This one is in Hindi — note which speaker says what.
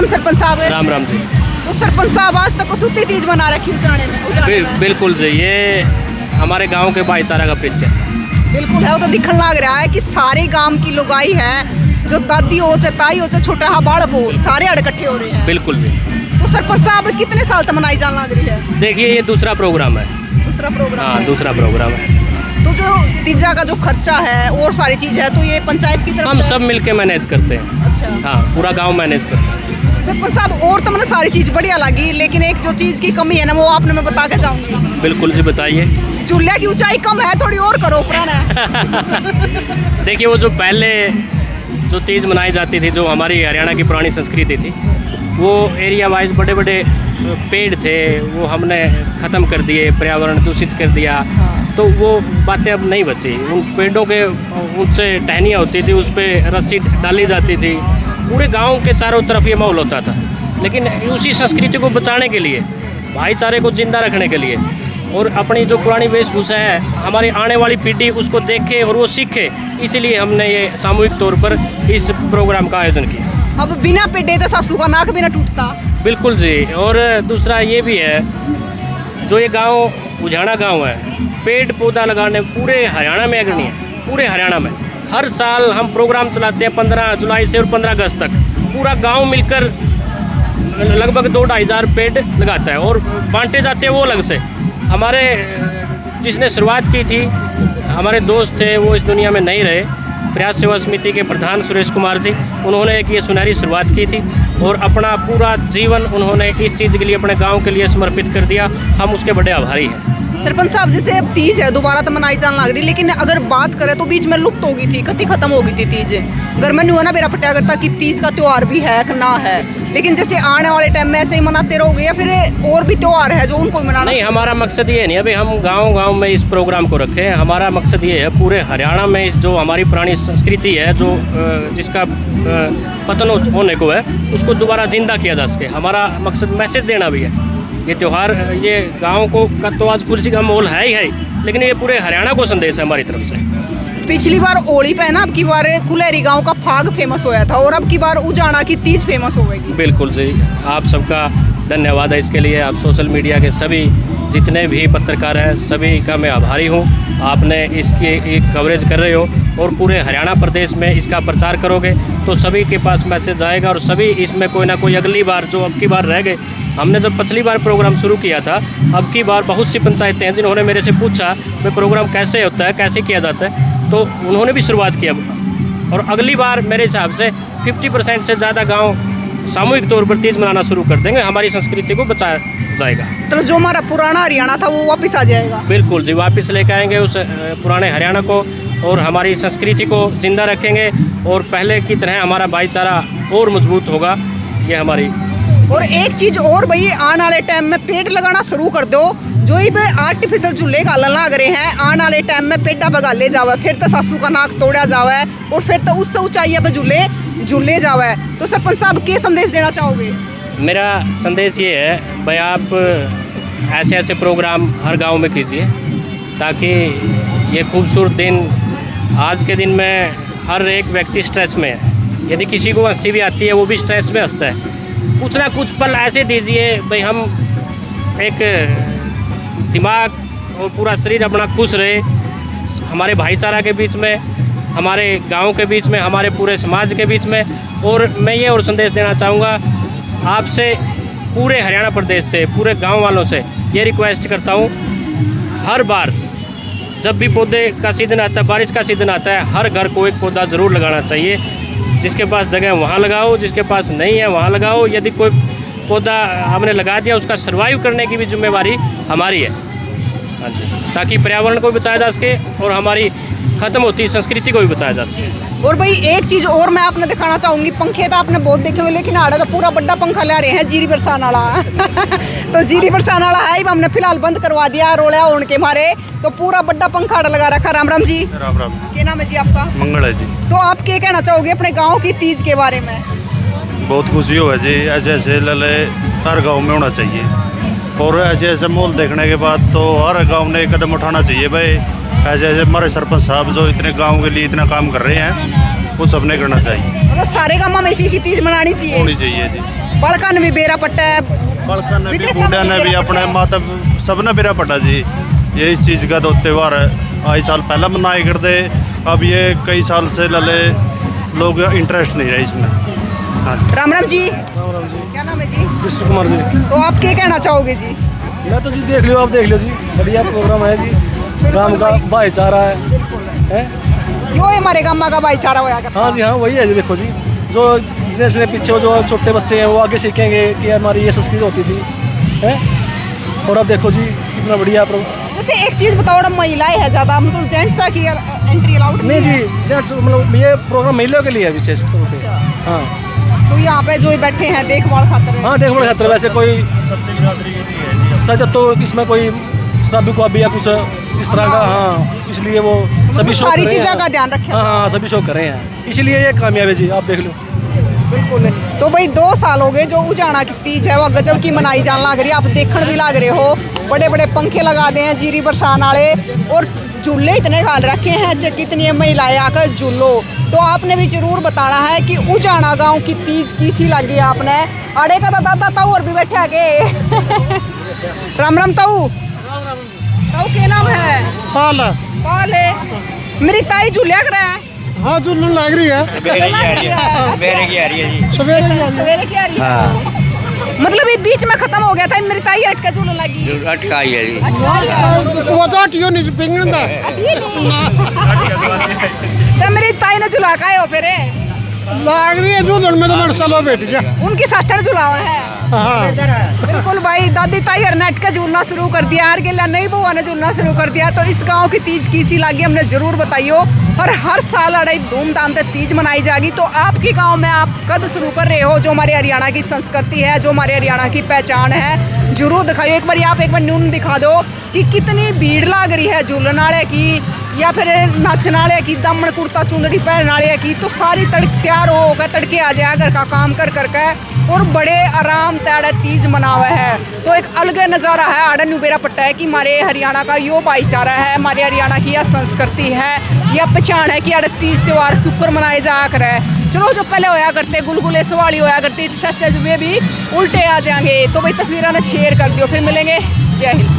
Speaker 1: सरपंच साहब।
Speaker 2: राम राम जी।
Speaker 1: तो सरपंच साहब आज तक कसुती तीज मना रखी उजाने में।
Speaker 2: बिल्कुल जी, ये हमारे गांव के भाईचारा का परिचय
Speaker 1: बिल्कुल है। वो तो दिखने लग रहा है कि सारे गांव की लुगाई है, जो दादी हो चाहे ताई हो चाहे छोटा हा बालक हो, सारे इकट्ठे हो रहे हैं।
Speaker 2: बिल्कुल जी।
Speaker 1: तो सरपंच साहब कितने साल तक मनाई जाने लग रही है?
Speaker 2: देखिए ये दूसरा प्रोग्राम है।
Speaker 1: दूसरा प्रोग्राम?
Speaker 2: हाँ, दूसरा प्रोग्राम है।
Speaker 1: तो जो तीजा का जो खर्चा है और सारी चीज है तो ये पंचायत की तरफ
Speaker 2: हम सब मिलके मैनेज करते हैं।
Speaker 1: अच्छा।
Speaker 2: हाँ, पूरा गांव मैनेज करता है।
Speaker 1: सरपंच साहब और तो मैंने सारी चीज बढ़िया लगी, लेकिन एक जो चीज की कमी है ना वो आपने मैं बता के जाऊंगी।
Speaker 2: बिल्कुल जी, बताइए।
Speaker 1: चूल्हे की ऊंचाई कम है, थोड़ी और करो पुराना।
Speaker 2: देखिए वो जो पहले जो तीज मनाई जाती थी, जो हमारी हरियाणा की पुरानी संस्कृति थी, वो एरिया वाइज बड़े बड़े पेड़ थे, वो हमने ख़त्म कर दिए, पर्यावरण दूषित कर दिया। तो वो बातें अब नहीं बची। उन पेड़ों के ऊंचे टहनियाँ होती थी, उस पर रस्सी डाली जाती थी, पूरे गांव के चारों तरफ ये माहौल होता था। लेकिन उसी संस्कृति को बचाने के लिए, भाईचारे को जिंदा रखने के लिए और अपनी जो पुरानी वेशभूषा है, हमारी आने वाली पीढ़ी उसको देखे और वो सीखे, इसीलिए हमने ये सामूहिक तौर पर इस प्रोग्राम का आयोजन किया।
Speaker 1: अब बिना पेड़े तो सासू का नाक भी ना टूटता।
Speaker 2: बिल्कुल जी। और दूसरा ये भी है, जो ये गांव उजाना गांव है, पेड़ पौधा लगाने पूरे हरियाणा में अग्रणी है। पूरे हरियाणा में हर साल हम प्रोग्राम चलाते हैं 15 जुलाई से और 15 अगस्त तक। पूरा गांव मिलकर लगभग 2-2.5 हज़ार पेड़ लगाता है और बांटे जाते हैं वो अलग से। हमारे जिसने शुरुआत की थी, हमारे दोस्त थे, वो इस दुनिया में नहीं रहे, प्रयास सेवा समिति के प्रधान सुरेश कुमार जी, उन्होंने एक ये सुनहरी शुरुआत की थी और अपना पूरा जीवन उन्होंने इस चीज़ के लिए, अपने गांव के लिए समर्पित कर दिया। हम उसके बड़े आभारी हैं।
Speaker 1: सरपंच साहब जैसे अब तीज है दोबारा तो मनाई जाने लग रही, लेकिन अगर बात करें तो बीच में लुप्त हो गई थी, कति खत्म हो गई थी तीज। अगर मैंने हुआ ना मेरा पट्टा करता कि तीज का त्यौहार भी है कि ना है, लेकिन जैसे आने वाले टाइम में ऐसे ही मनाते रहोगे या फिर और भी त्यौहार है जो उनको मनाना? नहीं,
Speaker 2: हमारा मकसद ये नहीं, अभी हम गांव में इस प्रोग्राम को रखें। हमारा मकसद ये है पूरे हरियाणा में इस जो हमारी पुरानी संस्कृति है, जो जिसका पतन होने को है, उसको दोबारा जिंदा किया जा सके। हमारा मकसद मैसेज देना भी है। ये त्यौहार, ये गांव को का तो आज खुशी का माहौल है ही है, लेकिन ये पूरे हरियाणा को संदेश है हमारी तरफ से।
Speaker 1: पिछली बार होली पे ना, अब की बार कुलेरी गांव का फाग फेमस होया था और अब की बार उजाना की तीज फेमस होगी।
Speaker 2: बिल्कुल जी, आप सबका धन्यवाद है इसके लिए। आप सोशल मीडिया के सभी जितने भी पत्रकार हैं, सभी का मैं आभारी हूँ। आपने इसकी एक कवरेज कर रहे हो और पूरे हरियाणा प्रदेश में इसका प्रचार करोगे तो सभी के पास मैसेज आएगा और सभी इसमें कोई ना कोई, अगली बार जो अब की बार रह गए, हमने जब पिछली बार प्रोग्राम शुरू किया था, अब की बार बहुत सी पंचायतें हैं जिन्होंने मेरे से पूछा भाई प्रोग्राम कैसे होता है, कैसे किया जाता है, तो उन्होंने भी शुरुआत किया। और अगली बार मेरे हिसाब से 50% से ज़्यादा गांव सामूहिक तौर पर तीज मनाना शुरू कर देंगे। हमारी संस्कृति को बचाया जाएगा। तो
Speaker 1: जो हमारा पुराना हरियाणा था वो वापस आ जाएगा?
Speaker 2: बिल्कुल जी, वापस लेकर आएंगे उस पुराने हरियाणा को और हमारी संस्कृति को जिंदा रखेंगे और पहले की तरह हमारा भाईचारा और मजबूत होगा। ये हमारी।
Speaker 1: और एक चीज़ और भाई, आने वाले टाइम में पेड़ लगाना शुरू कर दो। जो ही आर्टिफिशियल झूले गालन लग रहे हैं, आने वाले टाइम में पेड़ा बगा ले जावे, फिर तो सासू का नाक तोड़ा जावे और फिर तो उससे ऊंचाई पे झूले जावे। तो सरपंच साहब क्या संदेश देना चाहोगे?
Speaker 2: मेरा संदेश ये है भाई, आप ऐसे ऐसे प्रोग्राम हर गांव में कीजिए ताकि ये खूबसूरत दिन, आज के दिन में हर एक व्यक्ति स्ट्रेस में है। यदि किसी को हंसी भी आती है, वो भी स्ट्रेस में हंसता है। कुछ ना कुछ पल ऐसे दीजिए भाई, हम एक दिमाग और पूरा शरीर अपना खुश रहे, हमारे भाईचारा के बीच में, हमारे गांव के बीच में, हमारे पूरे समाज के बीच में। और मैं ये और संदेश देना चाहूँगा आपसे, पूरे हरियाणा प्रदेश से, पूरे गांव वालों से ये रिक्वेस्ट करता हूँ, हर बार जब भी पौधे का सीज़न आता है, बारिश का सीज़न आता है, हर घर को एक पौधा ज़रूर लगाना चाहिए। जिसके पास जगह है वहाँ लगाओ, जिसके पास नहीं है वहाँ लगाओ। यदि कोई पौधा हमने लगा दिया, उसका सर्वाइव करने की भी जिम्मेवारी हमारी है। हाँ जी, ताकि पर्यावरण को भी बचाया जा सके और हमारी खत्म होती संस्कृति को भी बचाया जा सके।
Speaker 1: और भाई एक चीज़ और मैं आपने दिखाना चाहूँगी, पंखे तो आपने बहुत देखे हुए, लेकिन आड़ा तो पूरा बड़ा पंखा ले रहे हैं जीरी बरसान वाला। तो जीरी बरसान वाला है, हमने फिलहाल बंद करवा दिया रोड़ा होने के मारे, तो पूरा बड़ा पंखा लगा रखा। राम राम जी।
Speaker 3: राम राम।
Speaker 1: क्या नाम है जी आपका?
Speaker 3: मंगल है जी।
Speaker 1: तो आप क्या कहना चाहोगे अपने गाँव की तीज के बारे में?
Speaker 3: बहुत खुशी हो है जी, ऐसे ऐसे लले हर गांव में होना चाहिए और ऐसे ऐसे माहौल देखने के बाद तो हर गांव ने एक कदम उठाना चाहिए भाई। ऐसे ऐसे हमारे सरपंच साहब जो इतने गांव के लिए इतना काम कर रहे हैं, वो सबने करना चाहिए।
Speaker 1: मतलब सारे गांव में ऐसी तीज मनानी चाहिए,
Speaker 3: होनी चाहिए जी।
Speaker 1: बड़का ने भी बेरा पट्टा है,
Speaker 3: बड़का ने भी
Speaker 1: विदेशों में
Speaker 3: बूढ़ा ने भी
Speaker 1: बेरा
Speaker 3: अपने
Speaker 1: पट्टा है।
Speaker 3: माता सबने बेरा पटा जी। ये इस चीज़ का तो त्यौहार आई साल पहले मनाए करते, अब ये कई साल से लले लोग इंटरेस्ट नहीं रहे इसमें। हाँ
Speaker 1: राम राम जी,
Speaker 4: राम राम जी,
Speaker 1: क्या नाम है जी?
Speaker 4: कृष्ण कुमार जी।
Speaker 1: तो आप क्या कहना चाहोगे जी?
Speaker 4: मैं तो जी देख लियो, आप देख लो जी, बढ़िया प्रोग्राम है जी, गांव का भाईचारा है।
Speaker 1: यो हमारे गामा का भाईचारा होया करता
Speaker 4: हाँ जी हाँ, वही है जी। देखो जी, जो जैसे पीछे जो छोटे बच्चे हैं वो आगे सीखेंगे कि हमारी ये संस्कृति होती थी, है। और अब देखो जी कितना बढ़िया
Speaker 1: जैसे एक चीज बताओ ना, महिलाएं है ज्यादा, मतलब जेंट्स की एंट्री अलाउड
Speaker 4: नहीं जी, जेंट्स मतलब ये प्रोग्राम महिलाओं के लिए है विशेष तौर पे। हाँ
Speaker 1: तो यहाँ पे जो बैठे हैं देखभाल खातर
Speaker 4: हाँ, देखो बड़े खतरे वैसे कोई सच तो इसमें कोई शराबी को अभी या कुछ इस तरह का, हाँ, इसलिए वो सभी शो
Speaker 1: सारी
Speaker 4: कर रहे
Speaker 1: चीज़ों
Speaker 4: हैं।
Speaker 1: का ध्यान रखें।
Speaker 4: हाँ हाँ, सभी शो कर रहे हैं, इसलिए ये कामयाब है जी, आप देख लो।
Speaker 1: बिल्कुल। तो भाई 2 साल हो गए जो उजाना की तीज है वो गजब की मनाई जान लग रही है, आप देखण भी लग रहे हो, बड़े बड़े पंखे लगा दे हैं जीरी बरसान वाले, और झूले इतने गाल रखे हैं जो कितनी महिलाएं आकर झूलो। तो आपने भी जरूर बताना है कि उजाना गांव की तीज किसी लगी आपने। अड़े का दादा ताऊ और भी बैठे आगे राम राम ताऊ। ताऊ के नाम है?
Speaker 5: पाल है।
Speaker 1: पाल है। मेरी ताई झूलिया कर है।
Speaker 5: हाँ झूलन लग रही है,
Speaker 1: सवेरे की आ रही है जी। सवेरे की आ रही है। मतलब ये बीच में खत्म हो गया था, मेरी ताई अटका झूलन लगी।
Speaker 6: अटकाई है जी।
Speaker 5: वो तो हटियो नहीं पिंगन दा
Speaker 1: अभी नहीं। तो मेरी ताई ने झुला का है वो फिर
Speaker 5: लग रही है झूलन में, तो मेरे सालों बैठ गया।
Speaker 1: उनकी साथर झुलावा है।
Speaker 5: हाँ
Speaker 1: बिल्कुल भाई, दादी ताई हर नेट का झूलना शुरू कर दिया, हर गिला नई बुआ ने झूलना शुरू कर दिया। तो इस गांव की तीज किसी लगी हमने जरूर बताइयो, और हर साल अड़ाई धूमधाम से तीज मनाई जाएगी। तो आपके गांव में आप कद शुरू कर रहे हो, जो हमारे हरियाणा की संस्कृति है, जो हमारे हरियाणा की पहचान है, जरूर दिखाइयो। एक बार आप एक बार न्यून दिखा दो कि कितनी भीड़ लग रही है झूलन वाले की, या फिर नाचने वाले की, दामन कुर्ता चुंदड़ी पहनने वाले की। तो सारी तैयार होकर तड़के आ जाए घर का काम कर करके, और बड़े आराम तैयार तीज मनावा है। तो एक अलग नज़ारा है आड़ा नुबेरा पट्टा है कि हमारे हरियाणा का यो भाईचारा है, हमारे हरियाणा की यह संस्कृति है, यह पहचान है कि आड़ा तीज त्यौहार कुकर मनाए जाया करे। चलो जो पहले होया करते गुलगुले सवाली होया करती, सच वे भी उल्टे आ जाएंगे। तो भाई तस्वीरें ने शेयर कर दियो, फिर मिलेंगे। जय हिंद।